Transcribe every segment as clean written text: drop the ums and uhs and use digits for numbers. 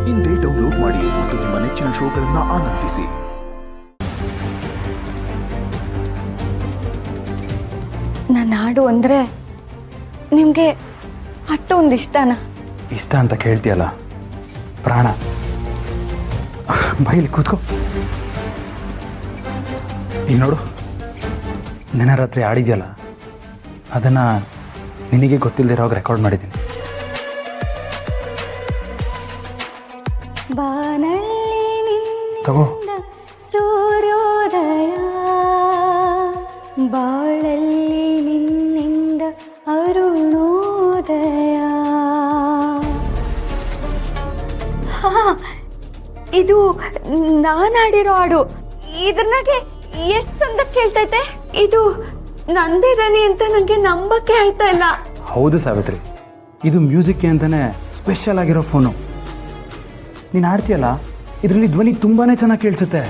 ಇಂದೇ ಡೌನ್ಲೋಡ್ ಮಾಡಿ ಮತ್ತು ನಿಮ್ಮ ನೆಚ್ಚಿನ ಶೋಗಳನ್ನು ಆನಂದಿಸಿ. ನನ್ನ ಹಾಡು ಅಂದರೆ ನಿಮಗೆ ಅಷ್ಟೊಂದು ಇಷ್ಟನಾ? ಇಷ್ಟ ಅಂತ ಕೇಳ್ತೀಯಲ್ಲ ಪ್ರಾಣ, ಬೈಲಿ ಕೂತ್ಕೋ. ಈಗ ನೋಡು, ನೆನ್ನೆ ರಾತ್ರಿ ಆಡಿದ್ಯಲ್ಲ, ಅದನ್ನು ನಿನಗೆ ಗೊತ್ತಿಲ್ಲದಿರೋವಾಗ ರೆಕಾರ್ಡ್ ಮಾಡಿದ್ದೀನಿ. ತಗೋ. ಸೂರ್ಯೋದಯ ಬಾಳಲ್ಲಿ ನಿನ್ನಿಂದ ಅರುಣೋದಯ. ಇದು ನಾನಾಡಿರೋ ಹಾಡು. ಇದನ್ನಾಗೆ ಎಷ್ಟು ಚಂದ ಕೇಳ್ತೈತೆ. ಇದು ನಂದೇ ದನಿ ಅಂತ ನನಗೆ ನಂಬಕ್ಕೆ ಆಯ್ತಾ ಇಲ್ಲ. ಹೌದು ಸಾವಿತ್ರಿ, ಇದು ಮ್ಯೂಸಿಕ್ಗೆ ಅಂತಲೇ ಸ್ಪೆಷಲ್ ಆಗಿರೋ ಫೋನು. ನೀನು ಆಡ್ತೀಯಲ್ಲ, ಇದರಲ್ಲಿ ಧ್ವನಿ ತುಂಬಾ ಚೆನ್ನಾಗಿ ಕೇಳಿಸುತ್ತೆ.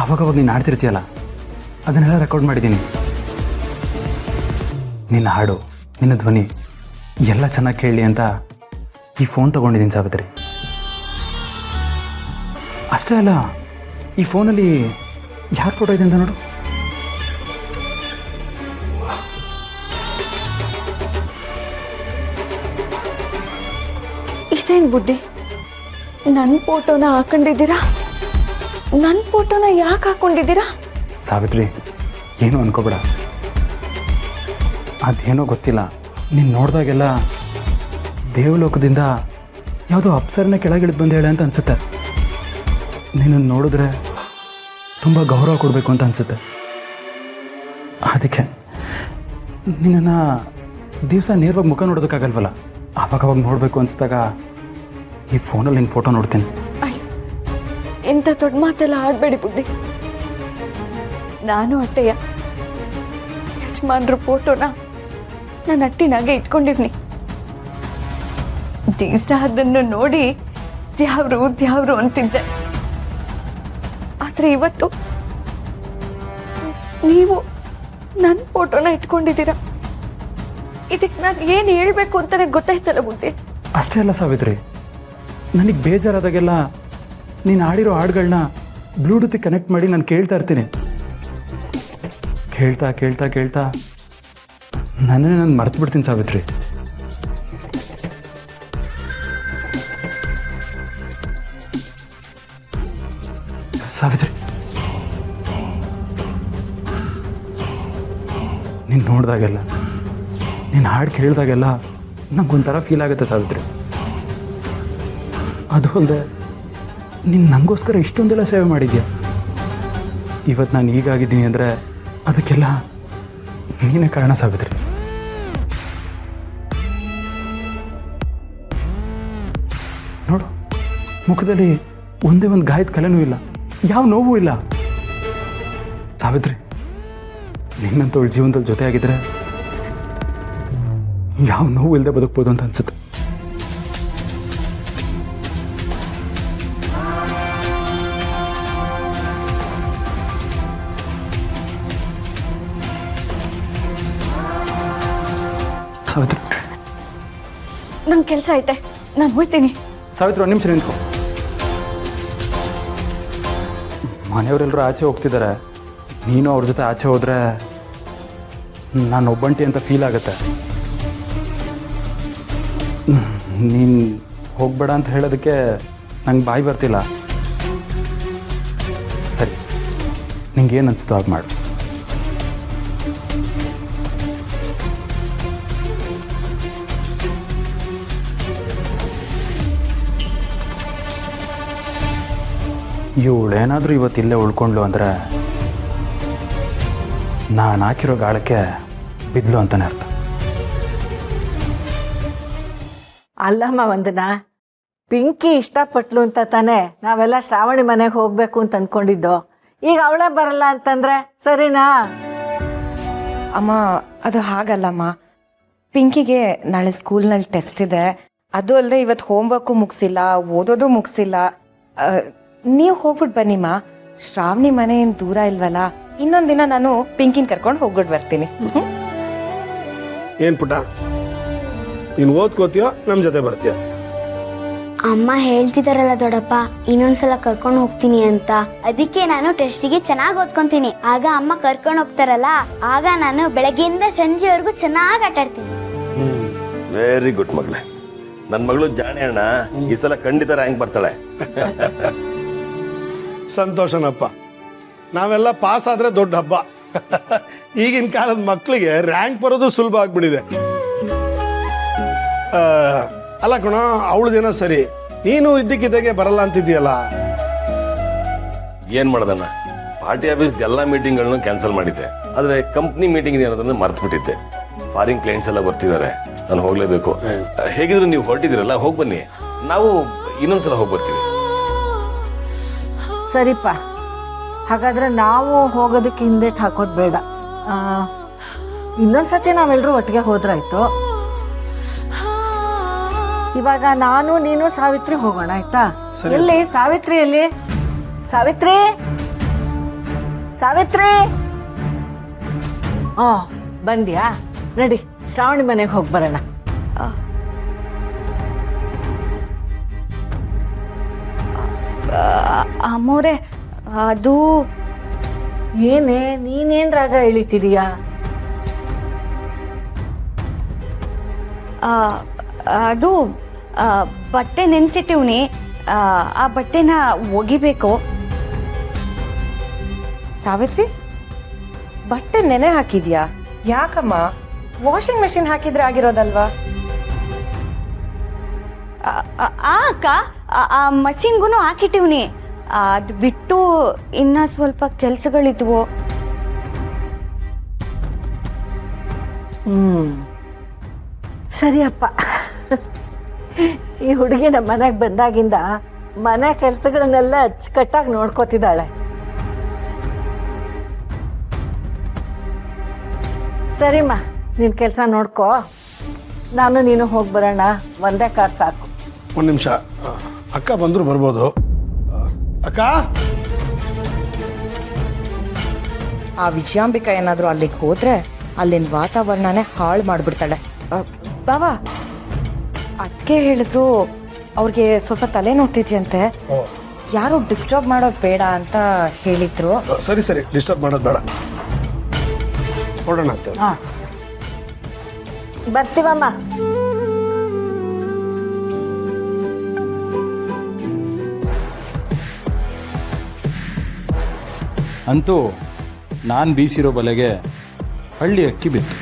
ಆವಾಗವಾಗ ನೀನು ಆಡ್ತಿರ್ತೀಯಲ್ಲ, ಅದನ್ನೆಲ್ಲ ರೆಕಾರ್ಡ್ ಮಾಡಿದ್ದೀನಿ. ನಿನ್ನ ಹಾಡು, ನಿನ್ನ ಧ್ವನಿ ಎಲ್ಲ ಚೆನ್ನಾಗಿ ಕೇಳಲಿ ಅಂತ ಈ ಫೋನ್ ತೊಗೊಂಡಿದ್ದೀನಿ ಸಾವಿತ್ರಿ. ಅಷ್ಟೇ ಅಲ್ಲ, ಈ ಫೋನಲ್ಲಿ ಯಾರ ಫೋಟೋ ಇದೆ ಅಂತ ನೋಡು. ಇದೇನು ಬುದ್ಧಿ, ನನ್ನ ಫೋಟೋನ ಹಾಕೊಂಡಿದ್ದೀರಾ? ನನ್ನ ಫೋಟೋನ ಯಾಕೆ ಹಾಕೊಂಡಿದ್ದೀರಾ? ಸಾವಿತ್ರಿ, ಏನೂ ಅನ್ಕೋಬೇಡ. ಅದೇನೋ ಗೊತ್ತಿಲ್ಲ, ನೀನು ನೋಡಿದಾಗೆಲ್ಲ ದೇವಲೋಕದಿಂದ ಯಾವುದೋ ಅಪ್ಸರನ್ನ ಕೆಳಗಿಳಿದು ಬಂದು ಹೇಳೆ ಅಂತ ಅನಿಸುತ್ತೆ. ನಿನ್ನನ್ನು ನೋಡಿದ್ರೆ ತುಂಬ ಗೌರವ ಕೊಡಬೇಕು ಅಂತ ಅನಿಸುತ್ತೆ. ಅದಕ್ಕೆ ನಿನ್ನನ್ನು ದಿವಸ ನೇರವಾಗಿ ಮುಖ ನೋಡೋದಕ್ಕಾಗಲ್ವಲ್ಲ, ಆವಾಗವಾಗ ನೋಡಬೇಕು ಅನಿಸಿದಾಗ ಈ ಫೋನಲ್ಲಿ ನಿನ್ನ ಫೋಟೋ ನೋಡ್ತೀನಿ. ಅಯ್ಯೋ, ಇಂಥ ದೊಡ್ಡ ಮಾತೆಲ್ಲ ಆಡಬೇಡಿ ಬುದ್ಧಿ. ನಾನು ಅಟ್ಟೆಯ ಯಜಮಾನ್ರ ಫೋಟೋನ ನಾನು ಅಟ್ಟಿನಾಗೆ ಇಟ್ಕೊಂಡಿವ್ನಿ. ದಿವಸ ಅದನ್ನು ನೋಡಿ ದ್ಯಾವ್ರು ಅಂತಿದ್ದೆ. ಆದರೆ ಇವತ್ತು ನೀವು ನನ್ನ ಫೋಟೋನ ಇಟ್ಕೊಂಡಿದ್ದೀರಾ. ಇದಕ್ಕೆ ನಾನು ಏನು ಹೇಳಬೇಕು ಅಂತಲೇ ಗೊತ್ತಾಯ್ತಲ್ಲ ಬುದ್ಧಿ. ಅಷ್ಟೇ ಅಲ್ಲ ಸಾವಿತ್ರಿ, ನನಗೆ ಬೇಜಾರಾದಾಗೆಲ್ಲ ನೀನು ಆಡಿರೋ ಹಾಡುಗಳನ್ನ ಬ್ಲೂಟೂತಿಗೆ ಕನೆಕ್ಟ್ ಮಾಡಿ ನಾನು ಕೇಳ್ತಾ ಇರ್ತೀನಿ. ಕೇಳ್ತಾ ಕೇಳ್ತಾ ಕೇಳ್ತಾ ನನ್ನೇ ನಾನು ಮರ್ತು ಬಿಡ್ತೀನಿ ಸಾವಿತ್ರಿ. ಸಾವಿತ್ರಿ, ನೀನು ನೋಡಿದಾಗೆಲ್ಲ, ನೀನು ಹಾಡು ಕೇಳಿದಾಗೆಲ್ಲ ನಂಗೊಂಥರ ಫೀಲ್ ಆಗುತ್ತೆ ಸಾವಿತ್ರಿ. ಅದು ಅಲ್ಲದೆ ನೀನು ನನಗೋಸ್ಕರ ಇಷ್ಟೊಂದೆಲ್ಲ ಸೇವೆ ಮಾಡಿದ್ಯಾ. ಇವತ್ತು ನಾನು ಹೀಗಾಗಿದ್ದೀನಿ ಅಂದರೆ ಅದಕ್ಕೆಲ್ಲ ನೀನೇ ಕಾರಣ ಸಾವಿತ್ರಿ. ನೋಡು, ಮುಖದಲ್ಲಿ ಒಂದೇ ಒಂದು ಗಾಯದ ಕಲೆನೂ ಇಲ್ಲ, ಯಾವ ನೋವು ಇಲ್ಲ. ಸಾವಿತ್ರಿ, ನಿನ್ನಂತವಳು ಜೀವನದಲ್ಲಿ ಜೊತೆ ಆಗಿದ್ರೆ ಯಾವ ನೋವು ಇಲ್ಲದೆ ಬದುಕ್ಬೋದು ಅಂತ ಅನ್ಸುತ್ತೆ. ಸಾವಿತ್ರಿ, ನಂಗೆ ಕೆಲಸ ಐತೆ, ನಾನು ಹೋಗ್ತೀನಿ. ಸಾವಿತ್ರಿ, ಒಂದು ನಿಮಿಷ ನಿಂತ್ಕೊ. ಮನೆಯವರೆಲ್ಲರೂ ಆಚೆ ಹೋಗ್ತಿದ್ದಾರೆ, ನೀನು ಅವ್ರ ಜೊತೆ ಆಚೆ ಹೋದರೆ ನಾನು ಒಬ್ಬಂಟಿ ಅಂತ ಫೀಲ್ ಆಗುತ್ತೆ. ನೀನು ಹೋಗಬೇಡ ಅಂತ ಹೇಳೋದಕ್ಕೆ ನಂಗೆ ಬಾಯಿ ಬರ್ತಿಲ್ಲ. ಸರಿ, ನಿಂಗೇನು ಅನಿಸುತ್ತೋ ಹಾಗೆ ಮಾಡು. ಇವಳೇನಾದರೂ ಇವತ್ತು ಇಲ್ಲೇ ಉಳ್ಕೊಂಡ್ಲು ಅಂದರೆ ನಾನು ಹಾಕಿರೋ ಗಾಳಕ್ಕೆ ಬಿದ್ಲು ಅಂತಲೇ ಅರ್ಥ. ಅಲ್ಲಮ್ಮ ವಂದನಾ, ಪಿಂಕಿ ಇಷ್ಟಪಟ್ಲು ಅಂತ ತಾನೇ ನಾವೆಲ್ಲ ಶ್ರಾವಣಿ ಮನೆಗೆ ಹೋಗಬೇಕು ಅಂತ ಅಂದ್ಕೊಂಡಿದ್ದು. ಈಗ ಅವಳೇ ಬರಲ್ಲ ಅಂತಂದರೆ ಸರಿನಾ? ಅಮ್ಮ, ಅದು ಹಾಗಲ್ಲಮ್ಮ. ಪಿಂಕಿಗೆ ನಾಳೆ ಸ್ಕೂಲ್ನಲ್ಲಿ ಟೆಸ್ಟ್ ಇದೆ. ಅದು ಅಲ್ಲದೆ ಇವತ್ತು ಹೋಮ್ವರ್ಕು ಮುಗಿಸಿಲ್ಲ, ಓದೋದು ಮುಗಿಸಿಲ್ಲ. ನೀವು ಹೋಗ್ಬಿಟ್ಟು ಬನ್ನಿಮ್ಮ. ಶ್ರಾವಣಿ ಮನೆ ಏನು ದೂರ ಇಲ್ವಲ್ಲ, ಇನ್ನೊಂದಿನ ನಾನು ಪಿಂಕಿನ ಕರ್ಕೊಂಡು ಹೋಗ್ಬಿಟ್ಟು ಬರ್ತೀನಿ. ಏನ್ ಪುಟ್ಟ, ನೀನು ಓದ್ಕೋತೀಯೋ ನಮ್ಮ ಜೊತೆ ಬರ್ತೀಯ? ಅಮ್ಮ ಹೇಳ್ತಿದಾರಲ್ಲ ದೊಡ್ಡಪ್ಪ ಇನ್ನೊಂದ್ಸಲ ಕರ್ಕೊಂಡು ಹೋಗ್ತೀನಿ ಅಂತ, ಅದಕ್ಕೆ ನಾನು ಟೆಸ್ಟಿಗೆ ಚೆನ್ನಾಗಿ ಓದ್ಕೊಂತೀನಿ. ಆಗ ಅಮ್ಮ ಕರ್ಕೊಂಡು ಹೋಗ್ತಾರಲ್ಲ, ಆಗ ನಾನು ಬೆಳಗ್ಗೆಯಿಂದ ಸಂಜೆವರೆಗೂ ಚೆನ್ನಾಗಿ ಆಟಾಡ್ತೀನಿ. ವೆರಿ ಗುಡ್ ಮಗಳೇ. ನನ್ನ ಮಗಳು ಜಾಣೆ ಅಣ್ಣ, ಈ ಸಲ ಖಂಡಿತ ರ್ಯಾಂಕ್ ಬರ್ತಾಳೆ. ಸಂತೋಷನಪ್ಪ. ನಾವೆಲ್ಲ ಪಾಸ್ ಆದ್ರೆ ದೊಡ್ಡ ಹಬ್ಬ. ಈಗಿನ ಕಾಲದ ಮಕ್ಕಳಿಗೆ ರ್ಯಾಂಕ್ ಬರೋದು ಸುಲಭ ಆಗ್ಬಿಟ್ಟಿದೆ. ಅಲ್ಲ ಕಣ, ಅವಳದೇನೋ ಸರಿ, ನೀನು ಇದ್ದಕ್ಕಿದ್ದಾಗೆ ಬರಲ್ಲ ಅಂತಿದ್ದೀಯಲ್ಲ. ಏನ್ ಮಾಡೋದಣ್ಣ, ಪಾರ್ಟಿ ಆಫೀಸ್ ಎಲ್ಲ ಮೀಟಿಂಗ್ಗಳನ್ನು ಕ್ಯಾನ್ಸಲ್ ಮಾಡಿದ್ದೆ. ಆದ್ರೆ ಕಂಪ್ನಿ ಮೀಟಿಂಗ್ ಏನಂದ್ರೆ ಮರ್ತು ಬಿಟ್ಟಿದ್ದೆ. ಫಾರಿನ್ ಕ್ಲೈಂಟ್ಸ್ ಎಲ್ಲ ಬರ್ತಿದ್ದಾರೆ, ನಾನು ಹೋಗ್ಲೇಬೇಕು. ಹೇಗಿದ್ರು ನೀವು ಹೊರಟಿದ್ದೀರಲ್ಲ, ಹೋಗಿ ಬನ್ನಿ, ನಾವು ಇನ್ನೊಂದ್ಸಲ ಹೋಗಿ ಬರ್ತೀವಿ. ಸರಿಪ್ಪ, ಹಾಗಾದ್ರೆ ನಾವು ಹೋಗೋದಕ್ಕೆ ಹಿಂದೇಟ್ ಹಾಕೋದು ಬೇಡ. ಇನ್ನೊಂದ್ಸತಿ ನಾವೆಲ್ಲರೂ ಒಟ್ಟಿಗೆ ಹೋದ್ರಾಯ್ತು. ಇವಾಗ ನಾನು ನೀನು ಸಾವಿತ್ರಿ ಹೋಗೋಣ, ಆಯ್ತಾ? ಎಲ್ಲಿ ಸಾವಿತ್ರಿ? ಎಲ್ಲಿ ಸಾವಿತ್ರಿ? ಸಾವಿತ್ರಿ ಬಂದ್ಯಾ? ನಡಿ, ಶ್ರಾವಣಿ ಮನೆಗೆ ಹೋಗಿ ಬರೋಣ. ಅಮ್ಮೋರೆ, ಅದು ಏನೇ ನೀನೇನ್ ರಾಗ ಎಳಿತಿದೀಯಾ? ಅದು ಬಟ್ಟೆ ನೆನ್ಸಿಟ್ಟಿವ್ನಿ, ಆ ಬಟ್ಟೆನ ಒಗಿಬೇಕು. ಸಾವಿತ್ರಿ, ಬಟ್ಟೆ ನೆನೆ ಹಾಕಿದ್ಯಾ? ಯಾಕಮ್ಮ? ವಾಷಿಂಗ್ ಮೆಷಿನ್ ಹಾಕಿದ್ರೆ ಆಗಿರೋದಲ್ವಾ? ಅಕ್ಕ, ಆ ಮಷಿನ್ಗೂ ಹಾಕಿಟ್ಟಿವ್ನಿ. ಅದು ಬಿಟ್ಟು ಇನ್ನ ಸ್ವಲ್ಪ ಕೆಲ್ಸಗಳಿದ್ವು. ಸರಿಯಪ್ಪ. ಈ ಹುಡುಗಿ ನಮ್ಮ ಮನೆಗೆ ಬಂದಾಗಿಂದ ಮನೆ ಕೆಲಸಗಳನ್ನೆಲ್ಲ ಅಚ್ಚುಕಟ್ಟಾಗಿ ನೋಡ್ಕೋತಿದ್ದಾಳೆ. ಸರಿಮ್ಮ, ನಿನ್ನ ಕೆಲಸ ನೋಡ್ಕೋ, ನಾನು ನೀನು ಹೋಗಿ ಬರೋಣ. ಒಂದೇ ಕಾರ್ ಸಾಕು. ಒಂದು ನಿಮಿಷ, ಅಕ್ಕ ಬಂದ್ರು ಬರ್ಬೋದು. ಅಕ್ಕ, ಆ ವಿಜಯಾಂಬಿಕಾ ಏನಾದರೂ ಅಲ್ಲಿಗೆ ಹೋದ್ರೆ ಅಲ್ಲಿನ ವಾತಾವರಣನೇ ಹಾಳು ಮಾಡಿಬಿಡ್ತಾಳೆ. ಬಾವಾ, ಅದಕ್ಕೆ ಹೇಳಿದ್ರು ಅವ್ರಿಗೆ ಸ್ವಲ್ಪ ತಲೆನೋವ್ತಿದ್ಯಂತೆ, ಯಾರು ಡಿಸ್ಟರ್ಬ್ ಮಾಡೋದು ಬೇಡ ಅಂತ ಹೇಳಿದ್ರು. ಸರಿ ಸರಿ, ಡಿಸ್ಟರ್ಬ್ ಮಾಡೋದು ಬೇಡ, ಹೊರಡೋಣ ಅಂತ. ಬರ್ತೀವಮ್ಮ. ಅಂತೂ ನಾನು ಬೀಸಿರೋ ಬಲೆಗೆ ಹಳ್ಳಿ ಅಕ್ಕಿ ಬಿತ್ತು.